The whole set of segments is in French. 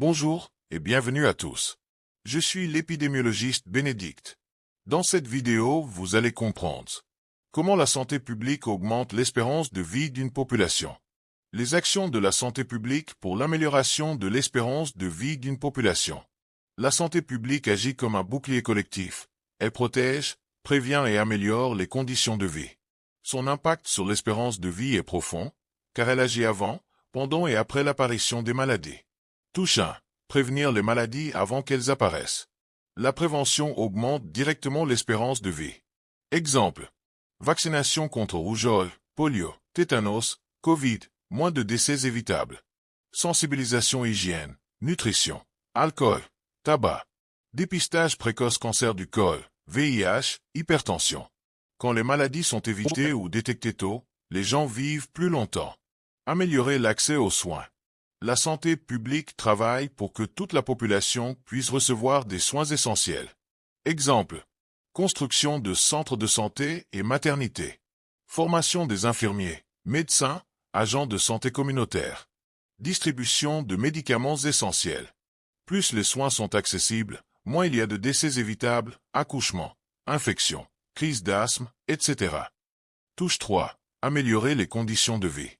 Bonjour et bienvenue à tous. Je suis l'épidémiologiste Bénédicte. Dans cette vidéo, vous allez comprendre comment la santé publique augmente l'espérance de vie d'une population. Les actions de la santé publique pour l'amélioration de l'espérance de vie d'une population. La santé publique agit comme un bouclier collectif. Elle protège, prévient et améliore les conditions de vie. Son impact sur l'espérance de vie est profond, car elle agit avant, pendant et après l'apparition des maladies. Touche 1. Prévenir les maladies avant qu'elles apparaissent. La prévention augmente directement l'espérance de vie. Exemple. Vaccination contre rougeole, polio, tétanos, Covid, moins de décès évitables. Sensibilisation hygiène, nutrition, alcool, tabac. Dépistage précoce cancer du col, VIH, hypertension. Quand les maladies sont évitées ou détectées tôt, les gens vivent plus longtemps. Améliorer l'accès aux soins. La santé publique travaille pour que toute la population puisse recevoir des soins essentiels. Exemple. Construction de centres de santé et maternité. Formation des infirmiers, médecins, agents de santé communautaire. Distribution de médicaments essentiels. Plus les soins sont accessibles, moins il y a de décès évitables, accouchements, infections, crises d'asthme, etc. Touche 3. Améliorer les conditions de vie.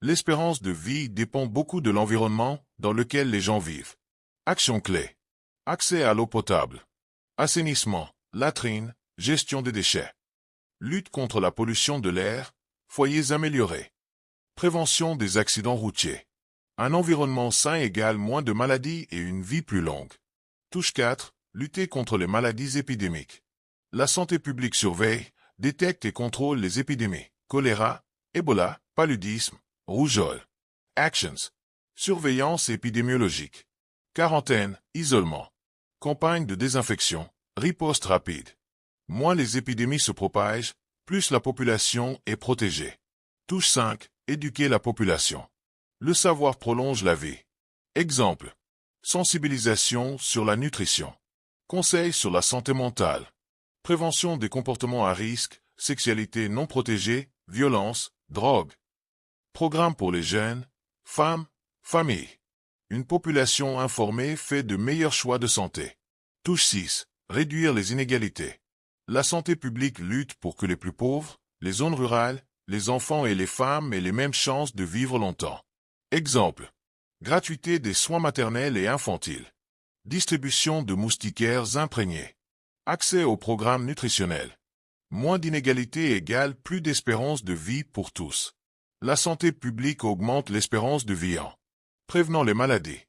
L'espérance de vie dépend beaucoup de l'environnement dans lequel les gens vivent. Actions clés. Accès à l'eau potable. Assainissement, latrines, gestion des déchets. Lutte contre la pollution de l'air, foyers améliorés. Prévention des accidents routiers. Un environnement sain égale moins de maladies et une vie plus longue. Touche 4. Lutter contre les maladies épidémiques. La santé publique surveille, détecte et contrôle les épidémies. Choléra, Ebola, paludisme, rougeole. Actions. Surveillance épidémiologique. Quarantaine, isolement. Campagne de désinfection, riposte rapide. Moins les épidémies se propagent, plus la population est protégée. Touche 5. Éduquer la population. Le savoir prolonge la vie. Exemple. Sensibilisation sur la nutrition. Conseils sur la santé mentale. Prévention des comportements à risque, sexualité non protégée, violence, drogue. Programme pour les jeunes, femmes, familles. Une population informée fait de meilleurs choix de santé. Touche 6. Réduire les inégalités. La santé publique lutte pour que les plus pauvres, les zones rurales, les enfants et les femmes aient les mêmes chances de vivre longtemps. Exemple. Gratuité des soins maternels et infantiles. Distribution de moustiquaires imprégnés. Accès aux programmes nutritionnels. Moins d'inégalités égale plus d'espérance de vie pour tous. La santé publique augmente l'espérance de vie en prévenant les maladies.